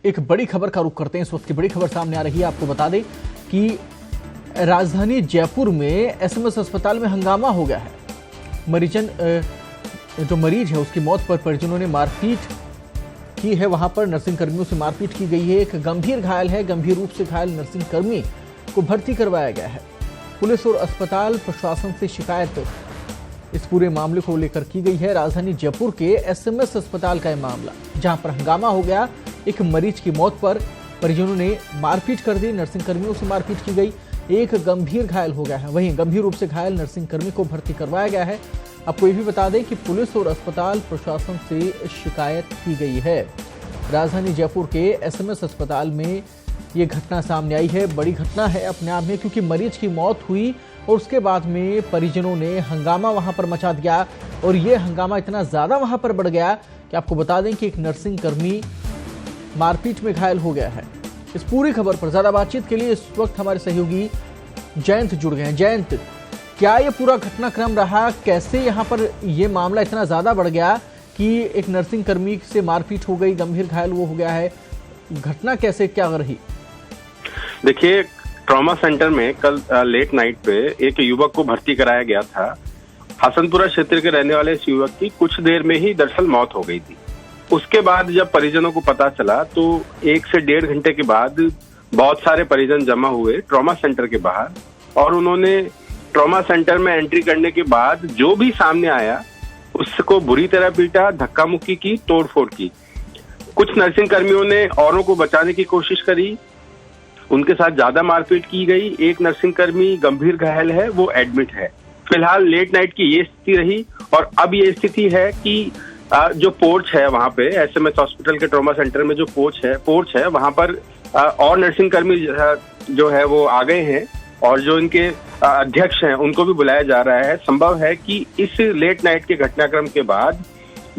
एक बड़ी खबर का रुख करते हैं। इस वक्त की बड़ी खबर सामने आ रही है। आपको बता दें कि राजधानी जयपुर में एसएमएस अस्पताल में हंगामा हो गया है। जो मरीज है उसकी मौत पर परिजनों ने मारपीट की है। वहां पर नर्सिंग कर्मियों से मारपीट की गई है। एक गंभीर घायल है। गंभीर रूप से घायल नर्सिंग कर्मी को भर्ती करवाया गया है। पुलिस और अस्पताल प्रशासन से शिकायत इस पूरे मामले को लेकर की गई है। राजधानी जयपुर के एसएमएस अस्पताल का यह मामला, जहां पर हंगामा हो गया। एक मरीज की मौत पर परिजनों ने मारपीट कर दी। नर्सिंग कर्मियों से मारपीट की गई। एक गंभीर घायल हो गया है। वहीं गंभीर रूप से घायल नर्सिंग कर्मी को भर्ती करवाया गया है। आपको ये भी बता दें कि पुलिस और अस्पताल प्रशासन से शिकायत की गई है। राजधानी जयपुर के एसएमएस अस्पताल में ये घटना सामने आई है। बड़ी घटना है अपने आप में, क्योंकि मरीज की मौत हुई और उसके बाद में परिजनों ने हंगामा वहां पर मचा दिया। और ये हंगामा इतना ज्यादा वहां पर बढ़ गया कि आपको बता दें कि एक नर्सिंग कर्मी मारपीट में घायल हो गया है। इस पूरी खबर पर ज्यादा बातचीत के लिए इस वक्त हमारे सहयोगी जयंत जुड़ गए हैं। जयंत, क्या ये पूरा घटनाक्रम रहा? कैसे यहाँ पर ये मामला इतना ज्यादा बढ़ गया कि एक नर्सिंग कर्मी से मारपीट हो गई, गंभीर घायल वो हो गया है? घटना कैसे क्या रही? देखिए, ट्रॉमा सेंटर में कल लेट नाइट पे एक युवक को भर्ती कराया गया था। हसनपुरा क्षेत्र के रहने वाले इस युवक की कुछ देर में ही दरअसल मौत हो गई थी। उसके बाद जब परिजनों को पता चला तो 1 से 1.5 घंटे के बाद बहुत सारे परिजन जमा हुए ट्रॉमा सेंटर के बाहर, और उन्होंने ट्रॉमा सेंटर में एंट्री करने के बाद जो भी सामने आया उसको बुरी तरह पीटा, धक्का मुक्की की, तोड़फोड़ की। कुछ नर्सिंग कर्मियों ने औरों को बचाने की कोशिश करी, उनके साथ ज्यादा मारपीट की गई। एक नर्सिंग कर्मी गंभीर घायल है, वो एडमिट है। फिलहाल लेट नाइट की ये स्थिति रही, और अब ये स्थिति है कि जो पोर्च है वहां पे एसएमएस हॉस्पिटल के ट्रॉमा सेंटर में जो पोर्च है वहां पर और नर्सिंग कर्मी जो है वो आ गए हैं, और जो इनके अध्यक्ष हैं उनको भी बुलाया जा रहा है। संभव है कि इस लेट नाइट के घटनाक्रम के बाद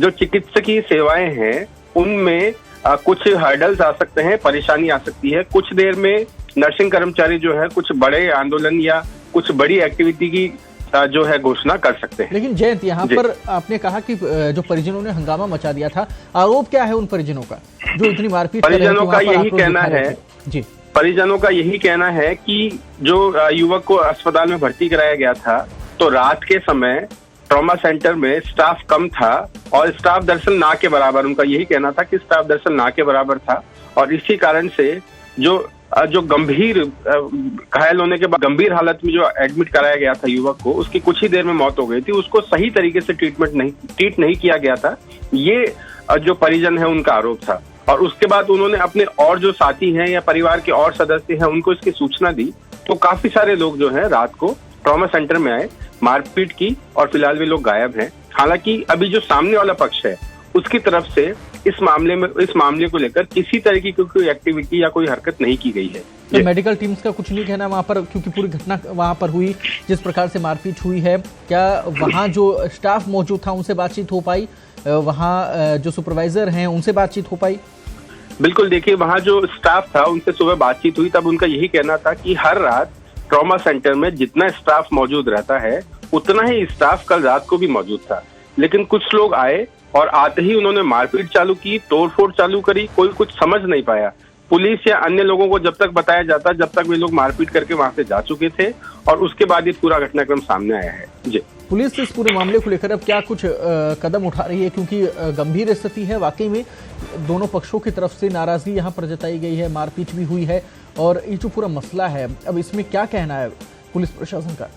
जो चिकित्सकीय सेवाएं हैं उनमें कुछ हर्डल्स आ सकते हैं, परेशानी आ सकती है। कुछ देर में नर्सिंग कर्मचारी जो है कुछ बड़े आंदोलन या कुछ बड़ी एक्टिविटी की जो है घोषणा कर सकते हैं। लेकिन जयंत, यहाँ पर आपने कहा कि जो परिजनों ने हंगामा मचा दिया था, आरोप क्या है उन परिजनों का जो इतनी मारपीट? परिजनों का यही कहना है जी, परिजनों का यही कहना है कि जो युवक को अस्पताल में भर्ती कराया गया था तो रात के समय ट्रॉमा सेंटर में स्टाफ कम था, और स्टाफ दरअसल ना के बराबर, उनका यही कहना था कि स्टाफ दरअसल ना के बराबर था। और इसी कारण से जो गंभीर घायल होने के बाद गंभीर हालत में जो एडमिट कराया गया था युवक को, उसकी कुछ ही देर में मौत हो गई थी। उसको सही तरीके से ट्रीट नहीं किया गया था, ये जो परिजन है उनका आरोप था। और उसके बाद उन्होंने अपने और जो साथी हैं या परिवार के और सदस्य हैं उनको इसकी सूचना दी, तो काफी सारे लोग जो है रात को ट्रॉमा सेंटर में आए, मारपीट की, और फिलहाल वे लोग गायब हैं। हालांकि अभी जो सामने वाला पक्ष है उसकी तरफ से इस मामले को लेकर किसी तरह की कोई एक्टिविटी या कोई हरकत नहीं की गई है। तो मेडिकल टीम्स का कुछ नहीं कहना वहां पर, क्योंकि पूरी घटना वहां पर हुई जिस प्रकार से मारपीट हुई है? क्या वहां जो स्टाफ मौजूद था उनसे बातचीत हो पाई? वहां जो सुपरवाइजर हैं उनसे बातचीत हो पाई? बिल्कुल, देखिए, वहां जो स्टाफ था उनसे सुबह बातचीत हुई, तब उनका यही कहना था कि हर रात ट्रॉमा सेंटर में जितना स्टाफ मौजूद रहता है उतना ही स्टाफ कल रात को भी मौजूद था। लेकिन कुछ लोग आए और आते ही उन्होंने मारपीट चालू की, तोड़फोड़ चालू करी। कोई कुछ समझ नहीं पाया। पुलिस या अन्य लोगों को जब तक बताया जाता, जब तक वे लोग मारपीट करके वहां से जा चुके थे, और उसके बाद ये पूरा घटनाक्रम सामने आया है। जी, पुलिस इस पूरे मामले को लेकर अब क्या कुछ कदम उठा रही है? क्योंकि गंभीर स्थिति है वाकई में, दोनों पक्षों की तरफ से नाराजगी यहाँ पर जताई गई है, मारपीट भी हुई है, और ये जो पूरा मसला है अब इसमें क्या कहना है पुलिस प्रशासन का?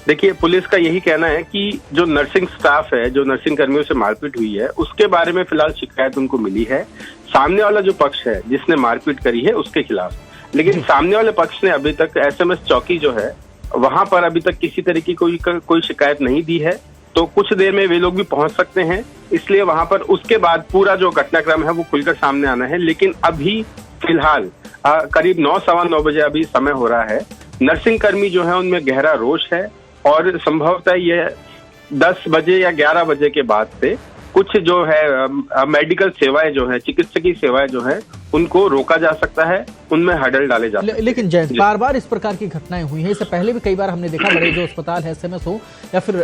देखिए, पुलिस का यही कहना है कि जो नर्सिंग स्टाफ है, जो नर्सिंग कर्मियों से मारपीट हुई है, उसके बारे में फिलहाल शिकायत उनको मिली है। सामने वाला जो पक्ष है जिसने मारपीट करी है उसके खिलाफ, लेकिन सामने वाले पक्ष ने अभी तक एसएमएस चौकी जो है वहां पर अभी तक किसी तरह की कोई शिकायत नहीं दी है। तो कुछ देर में वे लोग भी पहुंच सकते हैं, इसलिए वहां पर उसके बाद पूरा जो घटनाक्रम है वो खुलकर सामने आना है। लेकिन अभी फिलहाल करीब 9, सवा 9 बजे अभी समय हो रहा है। नर्सिंग कर्मी जो है उनमें गहरा रोष है, और संभवतः ये 10 बजे या 11 बजे के बाद से कुछ जो है मेडिकल सेवाएं जो है, चिकित्सकीय सेवाएं जो है, उनको रोका जा सकता है, उनमें हडल डाले जा सकते हैं। लेकिन जयंत, बार बार इस प्रकार की घटनाएं हुई हैं। इससे पहले भी कई बार हमने देखा, बड़े जो अस्पताल है, SMS हो या फिर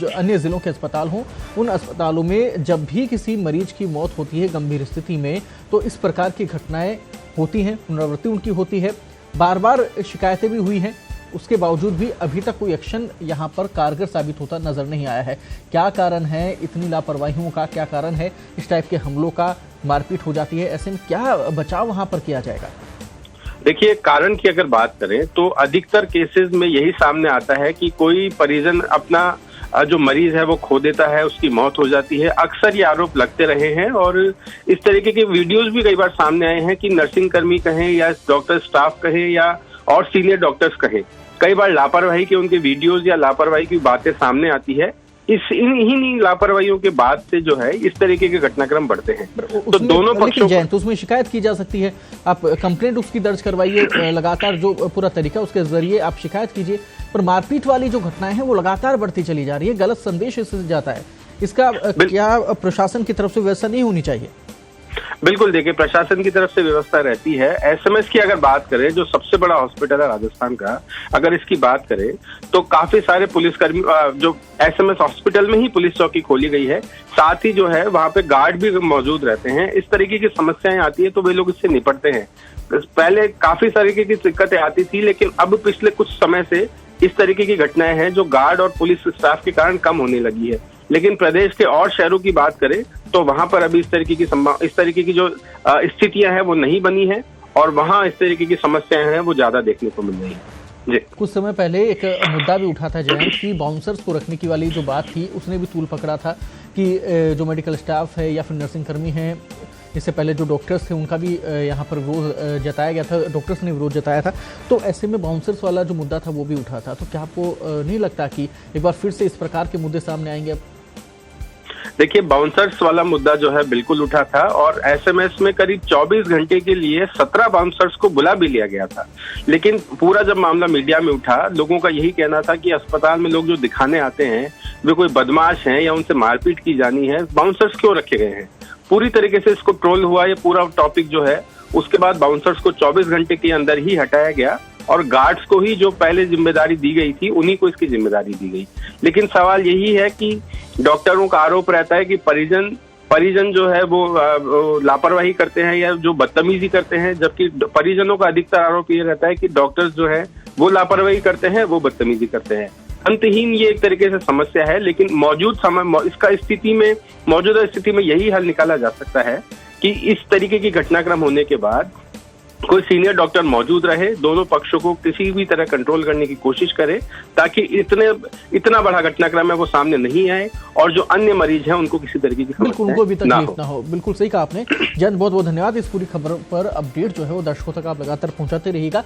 जो अन्य जिलों के अस्पताल हो, उन अस्पतालों में जब भी किसी मरीज की मौत होती है गंभीर स्थिति में, तो इस प्रकार की घटनाएं होती हैं, पुनरावृत्ति उनकी होती है। बार बार शिकायतें भी हुई हैं, उसके बावजूद भी अभी तक कोई एक्शन यहाँ पर कारगर साबित होता नजर नहीं आया है। क्या कारण है इतनी लापरवाहियों का? क्या कारण है इस टाइप के हमलों का? मारपीट हो जाती है, ऐसे में क्या बचाव वहां पर किया जाएगा? देखिए, कारण की अगर बात करें तो अधिकतर केसेस में यही सामने आता है कि कोई परिजन अपना जो मरीज है वो खो देता है, उसकी मौत हो जाती है। अक्सर ये आरोप लगते रहे हैं और इस तरीके के वीडियोस भी कई बार सामने आए हैं कि नर्सिंग कर्मी कहें या डॉक्टर स्टाफ कहें या और सीनियर डॉक्टर्स कहें, कई बार लापरवाही के उनके वीडियोस या लापरवाही की बातें सामने आती है। इन्हीं लापरवाहियों के बाद से जो है इस तरीके के घटनाक्रम बढ़ते हैं। तो दोनों पक्षों तो उसमें शिकायत की जा सकती है, आप कंप्लेंट उसकी दर्ज करवाइए, लगातार जो पूरा तरीका उसके जरिए आप शिकायत कीजिए। पर मारपीट वाली जो घटनाएं हैं वो लगातार बढ़ती चली जा रही है, गलत संदेश इससे जाता है। इसका क्या प्रशासन की तरफ से व्यवस्था नहीं होनी चाहिए? बिल्कुल, देखिए, प्रशासन की तरफ से व्यवस्था रहती है। SMS की अगर बात करें, जो सबसे बड़ा हॉस्पिटल है राजस्थान का, अगर इसकी बात करें तो काफी सारे पुलिसकर्मी जो SMS हॉस्पिटल में ही पुलिस चौकी खोली गई है, साथ ही जो है वहां पे गार्ड भी मौजूद रहते हैं। इस तरीके की समस्याएं आती है तो वे लोग इससे निपटते हैं। पहले काफी तरीके की दिक्कतें आती थी, लेकिन अब पिछले कुछ समय से इस तरीके की घटनाएं हैं जो गार्ड और पुलिस स्टाफ के कारण कम होने लगी है। लेकिन प्रदेश के और शहरों की बात करें तो वहां पर अभी इस तरीके की जो स्थितियां हैं वो नहीं बनी है और वहां इस तरीके की समस्याएं हैं वो ज्यादा देखने को मिल रही है। जी, कुछ समय पहले एक मुद्दा भी उठा था जयंत की, बाउंसर्स को रखने की वाली जो बात थी, उसने भी तूल पकड़ा था कि जो मेडिकल स्टाफ है या फिर नर्सिंग कर्मी हैं, इससे पहले जो डॉक्टर्स थे उनका भी यहाँ पर विरोध जताया गया था, डॉक्टर्स ने विरोध जताया था। तो ऐसे में बाउंसर्स वाला जो मुद्दा था वो भी उठा था। तो क्या आपको नहीं लगता कि एक बार फिर से इस प्रकार के मुद्दे सामने आएंगे? देखिए, बाउंसर्स वाला मुद्दा जो है बिल्कुल उठा था और SMS में करीब 24 घंटे के लिए 17 बाउंसर्स को बुला भी लिया गया था। लेकिन पूरा जब मामला मीडिया में उठा, लोगों का यही कहना था कि अस्पताल में लोग जो दिखाने आते हैं वे कोई बदमाश हैं या उनसे मारपीट की जानी है, बाउंसर्स क्यों रखे गए हैं। पूरी तरीके से इसको ट्रोल हुआ ये पूरा टॉपिक जो है। उसके बाद बाउंसर्स को 24 घंटे के अंदर ही हटाया गया और गार्ड्स को ही जो पहले जिम्मेदारी दी गई थी उन्हीं को इसकी जिम्मेदारी दी गई। लेकिन सवाल यही है कि डॉक्टरों का आरोप रहता है कि परिजन जो है वो लापरवाही करते हैं या जो बदतमीजी करते हैं, जबकि परिजनों का अधिकतर आरोप ये रहता है कि डॉक्टर्स जो है वो लापरवाही करते हैं, वो बदतमीजी करते हैं। अंतहीन ये एक तरीके से समस्या है। लेकिन मौजूदा स्थिति में यही हल निकाला जा सकता है कि इस तरीके की घटनाक्रम होने के बाद कोई सीनियर डॉक्टर मौजूद रहे, दोनों पक्षों को किसी भी तरह कंट्रोल करने की कोशिश करे, ताकि इतना बड़ा घटनाक्रम है वो सामने नहीं आए और जो अन्य मरीज हैं उनको किसी तरीके की बिल्कुल उनको भी तकलीफ ना हो। बिल्कुल सही कहा आपने जयंत, बहुत बहुत धन्यवाद। इस पूरी खबर पर अपडेट जो है वो दर्शकों तक आप लगातार पहुंचाते रहिएगा।